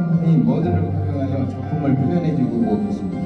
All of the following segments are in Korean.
한 분이 머드를 활용하여 작품을 표현해주고 계십니다.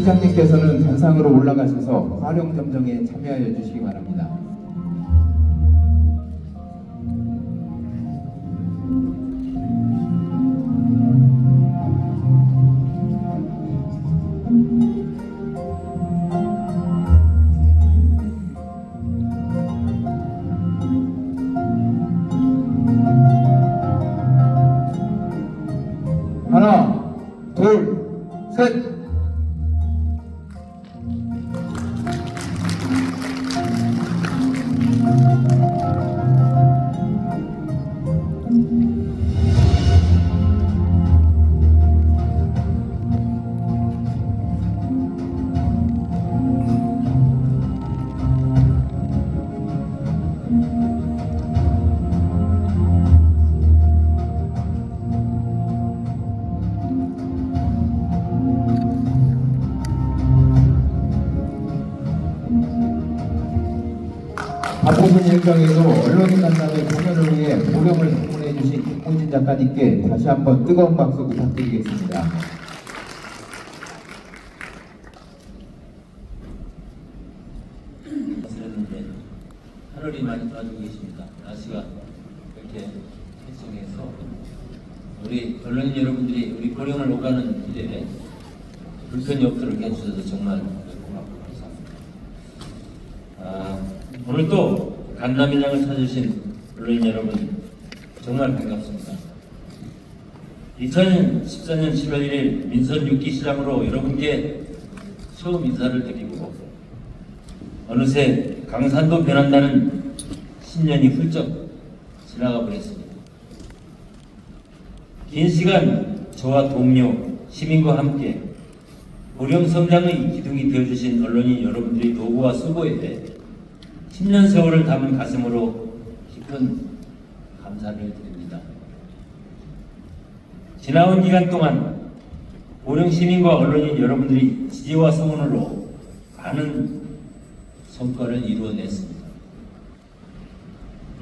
시장님께서는 단상으로 올라가셔서 화룡 점정에 참여하여 주시기 바랍니다. 하나, 둘, 셋! 바쁘신 일정에도 언론인 간담회 공연을 위해 보령을 방문해 주신 김호진 작가님께 다시 한번 뜨거운 박수 부탁드리겠습니다. 하늘이 많이 도와주고 계십니다. 날씨가 이렇게 해성해서 우리 언론인 여러분들이 우리 보령을 오가는 길에 불편이 없도록 해주셔서 정말 고맙고 감사합니다. 오늘 또 간담회장을 찾으신 언론인 여러분 정말 반갑습니다. 2014년 10월 1일 민선 6기 시장으로 여러분께 처음 인사를 드리고 어느새 강산도 변한다는 10년이 훌쩍 지나가 버렸습니다. 긴 시간 저와 동료, 시민과 함께 보령 성장의 기둥이 되어주신 언론인 여러분들의 도구와 수고에 10년 세월을 담은 가슴으로 깊은 감사를 드립니다. 지나온 기간 동안 보령 시민과 언론인 여러분들이 지지와 성원으로 많은 성과를 이루어냈습니다.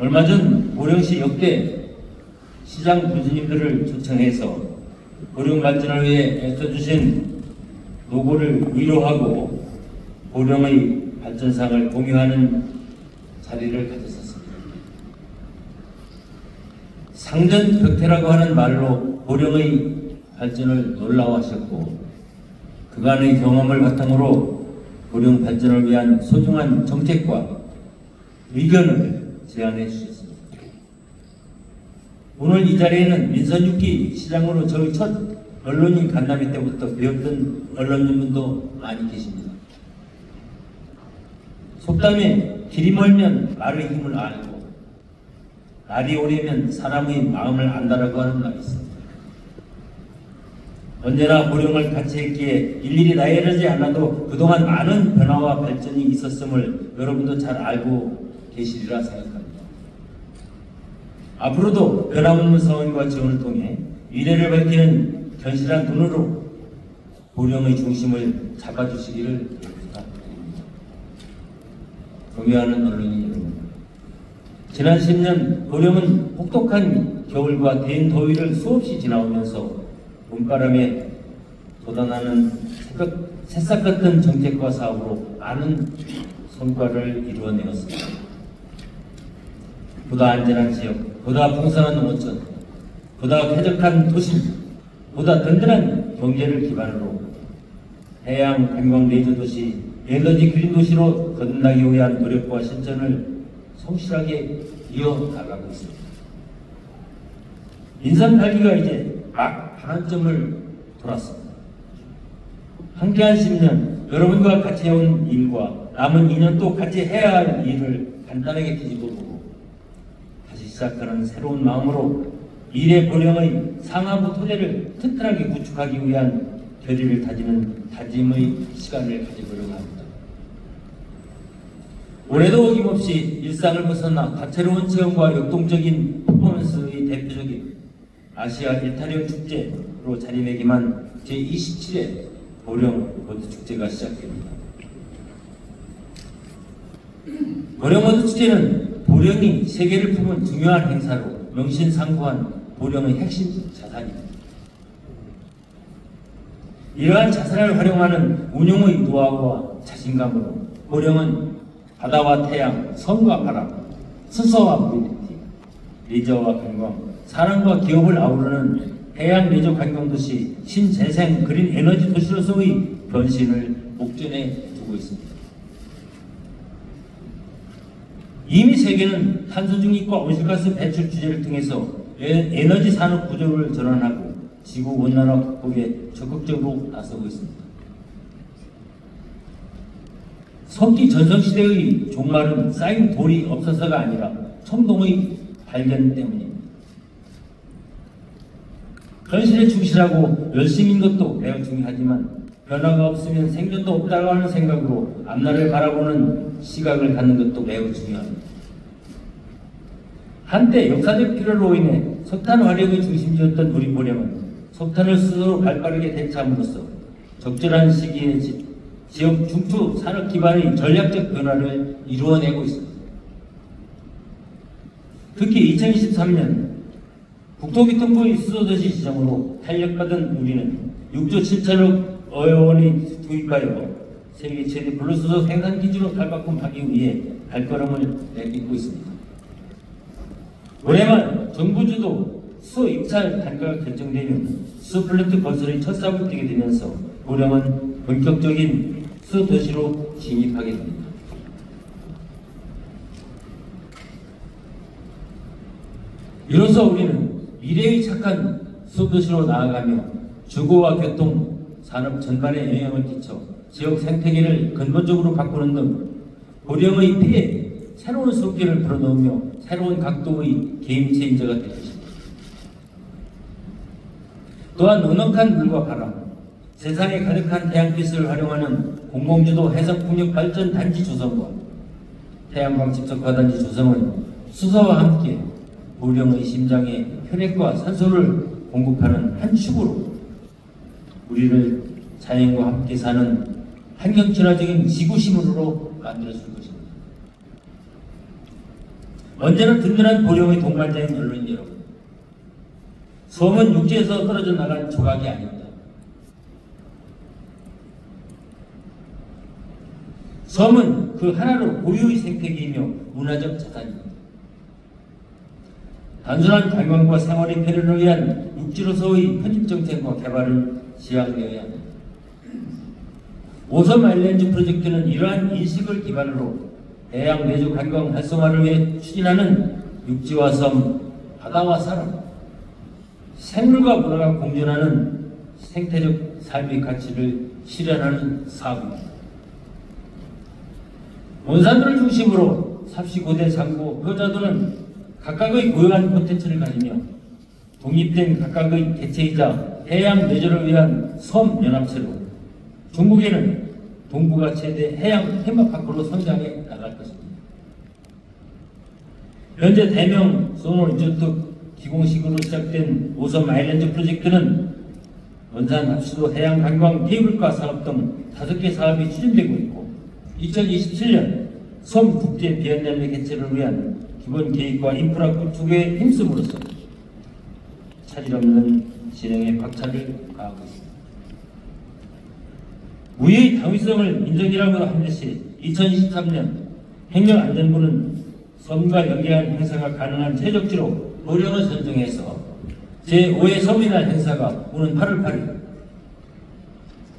얼마 전 보령시 역대 시장 군수님들을 초청해서 보령 발전을 위해 애써주신 노고를 위로하고 보령의 발전상을 공유하는 자리를 가졌었습니다. 상전벽태라고 하는 말로 보령의 발전을 놀라워하셨고 그간의 경험을 바탕으로 보령 발전을 위한 소중한 정책과 의견을 제안해 주셨습니다. 오늘 이 자리에는 민선 6기 시장으로 저희 첫 언론인 간담회 때부터 배웠던 언론인분도 많이 계십니다. 속담에 길이 멀면 말의 힘을 알고 날이 오래면 사람의 마음을 안다라고 하는 말이 있습니다. 언제나 보령을 같이 했기에 일일이 나열하지 않아도 그동안 많은 변화와 발전이 있었음을 여러분도 잘 알고 계시리라 생각합니다. 앞으로도 변함없는 성원과 지원을 통해 미래를 밝히는 견실한 눈으로 보령의 중심을 잡아주시기를 부탁드립니다. 동요하는 언론인 여러분, 지난 10년 보령은 혹독한 겨울과 댄 더위를 수없이 지나오면서 봄바람에 돋아나는 새싹 같은 정책과 사업으로 많은 성과를 이루어내었습니다. 보다 안전한 지역, 보다 풍성한 농어촌, 보다 쾌적한 도시, 보다 든든한 경제를 기반으로 해양 관광 레저 도시, 에너지 그린 도시로 거듭나기 위한 노력과 실천을 성실하게 이어나가고 있습니다. 인선 8기가 이제 막 반환점을 돌았습니다. 함께한 10년, 여러분과 같이 해온 일과 남은 2년 또 같이 해야 할 일을 간단하게 뒤집어보고 다시 시작하는 새로운 마음으로 미래 보령의 상하부 토대를 튼튼하게 구축하기 위한 결의를 다지는 다짐의 시간을 가져보려고 합니다. 올해도 어김없이 일상을 벗어나 다채로운 체험과 역동적인 퍼포먼스의 대표적인 아시아 일타령 축제로 자리매김한 제27회 보령 워드축제가 시작됩니다. 보령 워드축제는 보령이 세계를 품은 중요한 행사로 명신상부한 보령의 핵심 자산입니다. 이러한 자산을 활용하는 운용의 노하우와 자신감으로 보령은 바다와 태양, 섬과 바람, 수서와 모빌리티, 레저와 관광, 산업과 기업을 아우르는 해양 레저 관광도시 신재생 그린 에너지 도시로서의 변신을 목전에 두고 있습니다. 이미 세계는 탄소 중립과 온실가스 배출 규제를 통해서 에너지 산업 구조를 전환하고 지구 온난화 극복에 적극적으로 나서고 있습니다. 석기 전성시대의 종말은 쌓인 돌이 없어서가 아니라 청동의 발견 때문입니다. 현실에 충실하고 열심인 것도 매우 중요하지만 변화가 없으면 생존도 없다고 하는 생각으로 앞날을 바라보는 시각을 갖는 것도 매우 중요합니다. 한때 역사적 필요로 인해 석탄 활용의 중심지였던 우리 보령은 석탄을 스스로 발빠르게 대체함으로써 적절한 시기에 지역 중추 산업 기반의 전략적 변화를 이루어내고 있습니다. 특히 2023년 국토교통부의 수소도시 지정으로 탄력받은 우리는 6조 7천억 원이 투입하여 세계 최대 블루수소 생산 기준으로 탈바꿈하기 위해 발걸음을 내딛고 있습니다. 올해만 정부 주도 수소 입찰 단가가 결정되면 수소 플랜트 건설의 첫 삽을 띄게 되면서 보령은 본격적인 수소 도시로 진입하게 됩니다. 이로써 우리는 미래의 착한 수소 도시로 나아가며 주거와 교통, 산업 전반에 영향을 끼쳐 지역 생태계를 근본적으로 바꾸는 등 보령의 피에 새로운 숲길을 불어넣으며 새로운 각도의 게임 체인저가 될 것입니다. 또한 넉넉한 물과 바람, 세상에 가득한 태양빛을 활용하는 공공주도 해상풍력 발전 단지 조성과 태양광 집적화 단지 조성은 수소와 함께 보령의 심장에 혈액과 산소를 공급하는 한 축으로 우리를 자연과 함께 사는 환경 친화적인 지구시민으로 만들어줄 것입니다. 언제나 든든한 보령의 동반자인 언론 여러분, 섬은 육지에서 떨어져 나간 조각이 아닙니다. 섬은 그 하나로 고유의 생태계이며 문화적 자산입니다. 단순한 관광과 생활의 표현을 위한 육지로서의 편집정책과 개발을 지향되어야 합니다. 오섬 아일랜드 프로젝트는 이러한 인식을 기반으로 해양 내주 관광 활성화를 위해 추진하는 육지와 섬, 바다와 산업, 생물과 문화가 공존하는 생태적 삶의 가치를 실현하는 사업입니다. 원산도를 중심으로 삽시고대 장고 효자도는 각각의 고유한 콘텐츠를 가지며 독립된 각각의 개체이자 해양 레저를 위한 섬 연합체로 중국에는 동북아 최대 해양 테마파크로 성장해 나갈 것입니다. 현재 대명 소노 리조트 기공식으로 시작된 오섬 아일랜드 프로젝트는 원산 합수도 해양 관광 케이블카 사업 등 5개 사업이 추진되고 있고 2027년 섬 국제 비엔날레 개최를 위한 기본 계획과 인프라 구축에 힘쓰므로써 차질 없는 진행에 박차를 가하고 있습니다. 우리의 당위성을 인정이라고 한 듯이 2023년 행정안전부는 섬과 연계한 행사가 가능한 최적지로 보령을 선정해서 제5회 섬이날 행사가 오는 8월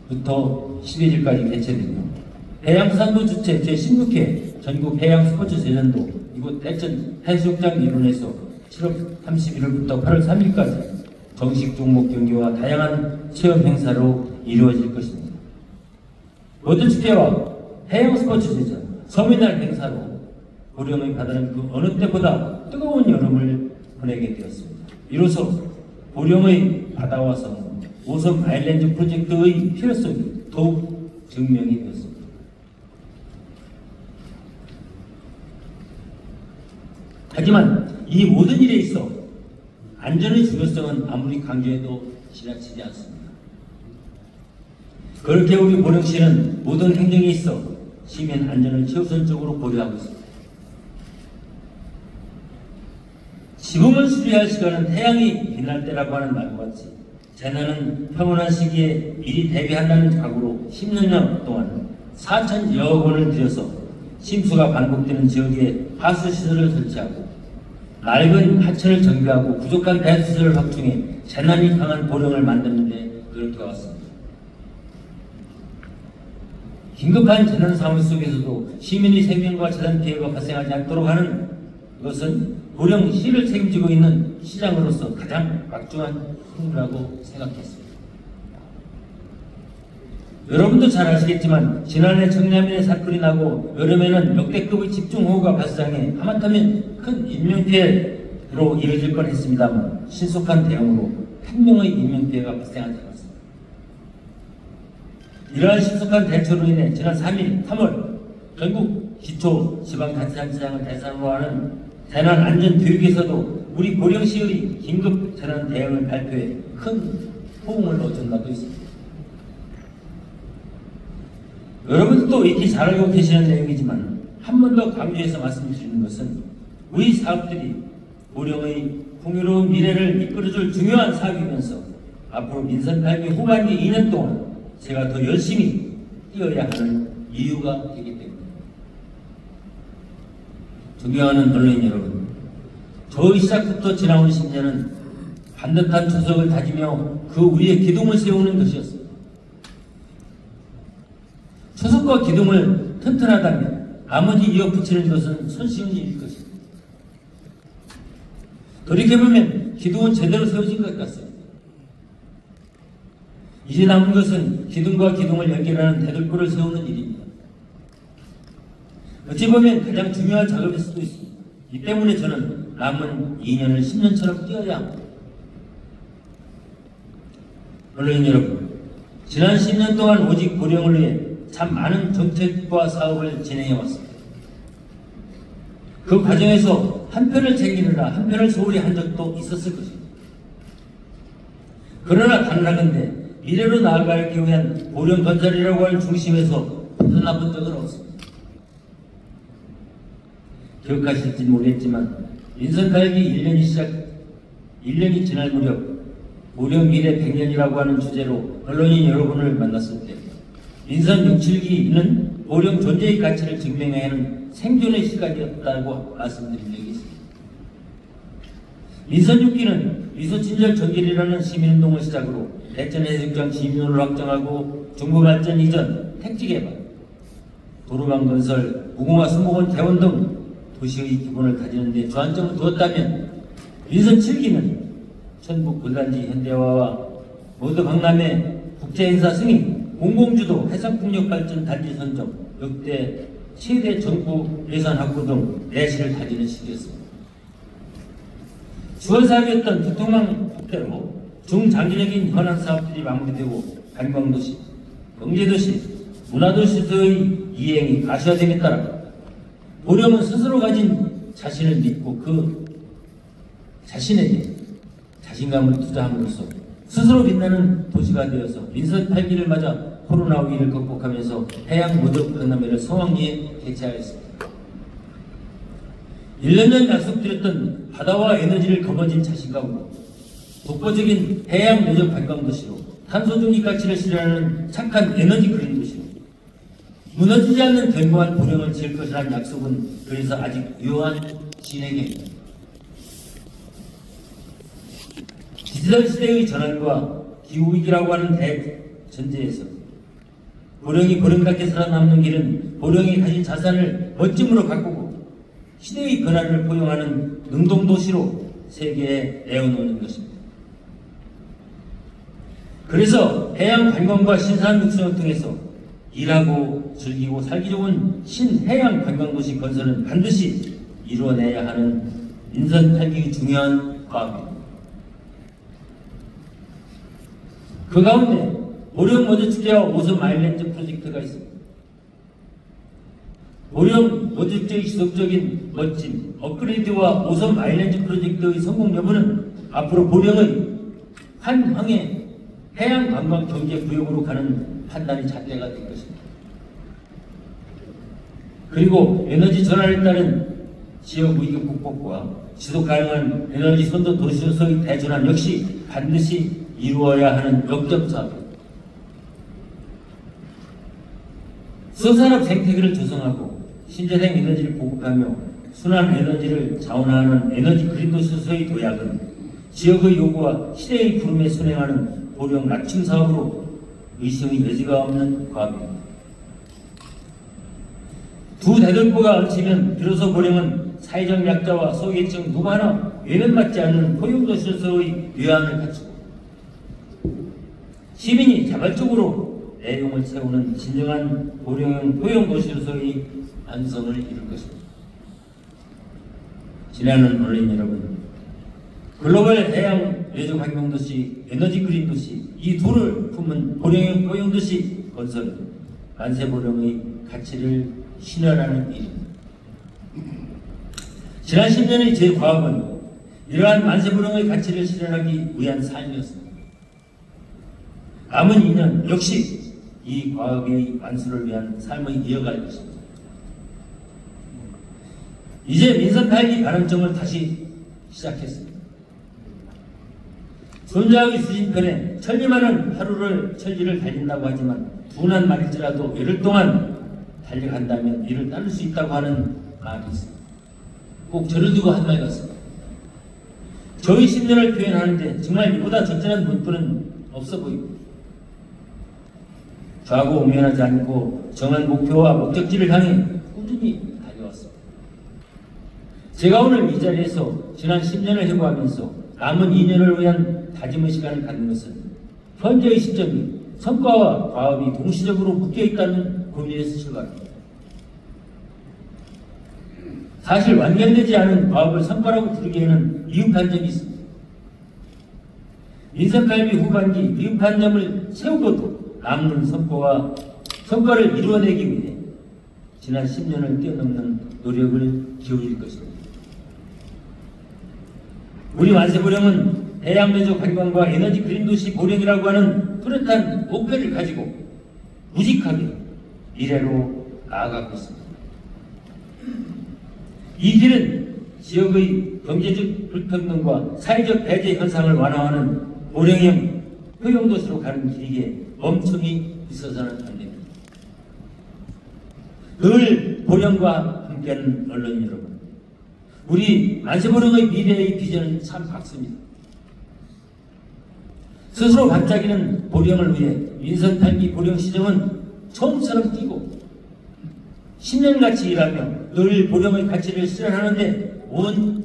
8일부터 12일까지 개최되며 해양산도 주최 제16회 전국 해양 스포츠 대전도 이곳 대천 해수욕장 일원에서 7월 31일부터 8월 3일까지 정식 종목 경기와 다양한 체험 행사로 이루어질 것입니다. 모든 축제와 해양 스포츠 대전, 섬이날 행사로 보령의 바다는 그 어느 때보다 뜨거운 여름을 보내게 되었습니다. 이로써 보령의 바다와 섬, 오섬 아일랜드 프로젝트의 필요성이 더욱 증명이 되었습니다. 하지만 이 모든 일에 있어 안전의 중요성은 아무리 강조해도 지나치지 않습니다. 그렇게 우리 보령시는 모든 행정에 있어 시민 안전을 최우선적으로 고려하고 있습니다. 지붕을 수리할 시간은 태양이 빛날 때라고 하는 말과 같이 재난은 평온한 시기에 미리 대비한다는 각오로 10년 동안 4천여억 원을 들여서 침수가 반복되는 지역에 하수시설을 설치하고 낡은 하천을 정비하고 부족한 배수시설을 확충해 재난이 강한 보령을 만드는 데 그렇게 왔습니다. 긴급한 재난 상황 속에서도 시민의 생명과 재산 피해가 발생하지 않도록 하는 것은 보령시를 책임지고 있는 시장으로서 가장 막중한任務라고 생각했습니다. 여러분도 잘 아시겠지만 지난해 청량리에 사건이 나고 여름에는 역대급의 집중호우가 발생해 하마터면 큰 인명피해로 이어질 뻔했습니다만 신속한 대응으로 한 명의 인명피해가 발생하지 않았습니다. 이러한 신속한 대처로 인해 지난 3월 전국 기초지방자치단체장을 대상으로 하는 재난안전교육에서도 우리 보령시의 긴급 재난 대응을 발표해 큰 호응을 얻은 바도 있습니다. 여러분도 익히 잘 알고 계시는 내용이지만 한 번 더 강조해서 말씀드리는 것은 우리 사업들이 보령의 풍요로운 미래를 이끌어줄 중요한 사업이면서 앞으로 민선 8기 후반기 2년 동안 제가 더 열심히 뛰어야 하는 이유가 되기 때문입니다. 존경하는 언론인 여러분, 저의 시작부터 지나온 10년은 반듯한 초석을 다지며 그 위에 기둥을 세우는 것이었습니다. 초석과 기둥을 튼튼하다면 나머지 이어붙이는 것은 손쉬운 일일 것입니다. 돌이켜보면 기둥은 제대로 세워진 것 같습니다. 이제 남은 것은 기둥과 기둥을 연결하는 대들보를 세우는 일입니다. 어찌 보면 가장 중요한 작업일 수도 있습니다. 이 때문에 저는 남은 2년을 10년처럼 뛰어야 합니다. 언론인 여러분, 지난 10년 동안 오직 보령을 위해 참 많은 정책과 사업을 진행해왔습니다. 그 과정에서 한편을 챙기느라 한편을 소홀히 한 적도 있었을 것입니다. 그러나 단락은데 미래로 나아가기 위한 보령 건설이라고 할 중심에서 벗어나본 적은 없습니다. 기억하실지 모르겠지만 민선 8기 1년이 지날 무렵 보령 미래 100년이라고 하는 주제로 언론인 여러분을 만났을 때 민선 6, 7기는 보령 존재의 가치를 증명해야 하는 생존의 시간이었다고 말씀드린 적이 있습니다. 민선 6기는 미소친절 전길이라는 시민운동을 시작으로 대전해수욕장 시민으로 확정하고 중부발전 이전, 택지개발, 도로망 건설, 무궁화 수목원 개원 등 도시의 기본을 다지는 데 주안점을 두었다면 민선 7기는 전북 군단지 현대화와 모두 강남의 국제행사 승인, 공공주도, 해상풍력 발전 단지 선정, 역대 최대 정부 예산 확보 등 내실을 다지는 시기였습니다. 주원 사업이었던 교통망 확대로 중장기적인 현안 사업들이 마무리되고 관광도시, 경제도시, 문화도시의 이행이 가시화됨에 따라 보령은 스스로 가진 자신을 믿고 그 자신에게 자신감을 투자함으로써 스스로 빛나는 도시가 되어서 민선 8기를 맞아 코로나 위기를 극복하면서 해양 모덕 박람회를 성황리에 개최하였습니다. 1년 전 약속드렸던 바다와 에너지를 거머쥔 자신감으로 독보적인 해양 모적 관광도시로 탄소 중립 가치를 실현하는 착한 에너지 그린 도시로 무너지지 않는 견고한 보령을 지을 것이라는 약속은 그래서 아직 유효한 진행입니다. 디지털 시대의 전환과 기후위기라고 하는 대전제에서 보령이 보령답게 살아남는 길은 보령이 가진 자산을 멋짐으로 가꾸고 시대의 변화를 포용하는 능동도시로 세계에 내어놓는 것입니다. 그래서 해양 관광과 신산 육성을 통해서 일하고 즐기고 살기 좋은 신해양 관광도시 건설은 반드시 이루어내야 하는 민선 8기의 중요한 과업입니다. 그 가운데 보령 모두축제와 오섬 아일랜드 프로젝트가 있습니다. 보령 모두축제의 지속적인 멋짐, 업그레이드와 오섬 아일랜드 프로젝트의 성공 여부는 앞으로 보령의 한항의 해양 관광 경제 구역으로 가는 판단이 잣대가 될 것입니다. 그리고 에너지 전환에 따른 지역 위기 극복과 지속 가능한 에너지 선도 도시로서의 대전환 역시 반드시 이루어야 하는 역점 사업. 수산업 생태계를 조성하고 신재생 에너지를 보급하며 순환 에너지를 자원하는 에너지 그린도시의 도약은 지역의 요구와 시대의 구름에 순행하는 보령 낮춤 사업으로 의심의 여지가 없는 과업입니다. 두 대들보가 얹히면 비로소 보령은 사회적 약자와 소외계층 누구 하나 외면받지 않는 포용도시로서의 뇌안을 갖추고 시민이 자발적으로 내용을 세우는 진정한 보령형 포용도시로서의 완성을 이룰 것입니다. 지나는 언론 여러분, 글로벌 해양 외적 환경도시, 에너지 그린도시 이 둘을 품은 보령형 포용도시 건설은 만세보령의 가치를 실현하는 일입니다. 지난 10년의 제 과업은 이러한 만세보령의 가치를 실현하기 위한 삶이었습니다. 남은 2년 역시 이 과업의 완수를 위한 삶을 이어갈 것입니다. 이제 민선 8기 반환점을 다시 시작했습니다. 손자의 수진편에 천리만은 하루를 천리를 달린다고 하지만 둔한 말일지라도 열흘 동안 달려간다면 이를 따를 수 있다고 하는 말이 있습니다. 꼭 저를 두고 한 말 같습니다. 저의 10년을 표현하는데 정말 이보다 적절한 문구는 없어 보입니다. 좌고 우면하지 않고 정한 목표와 목적지를 향해 꾸준히 달려왔습니다. 제가 오늘 이 자리에서 지난 10년을 회고하면서 남은 2년을 위한 다짐의 시간을 갖는 것은 현재의 시점이 성과와 과업이 동시적으로 묶여있다는 고민에서 출발합니다. 사실 완결되지 않은 과업을 성과라고 부르기에는 미흡한 점이 있습니다. 민선 8기 후반기 미흡한 점을 세우고도 남는 성과를 이루어내기 위해 지난 10년을 뛰어넘는 노력을 기울일 것입니다. 우리 만세보령은 해양면적 관광과 에너지 그린도시 보령이라고 하는 뚜렷한 목표를 가지고 무직하게 미래로 나아가고 있습니다. 이 길은 지역의 경제적 불평등과 사회적 배제 현상을 완화하는 보령형 포용도시로 가는 길이기에 멈춤이 있어서는 안 됩니다. 늘 보령과 함께하는 언론 여러분, 우리 만세보령의 미래의 비전은 참 밝습니다. 스스로 반짝이는 보령을 위해 민선 8기 보령시정은 처음처럼 뛰고 10년같이 일하며 늘 보령의 가치를 실현하는데 온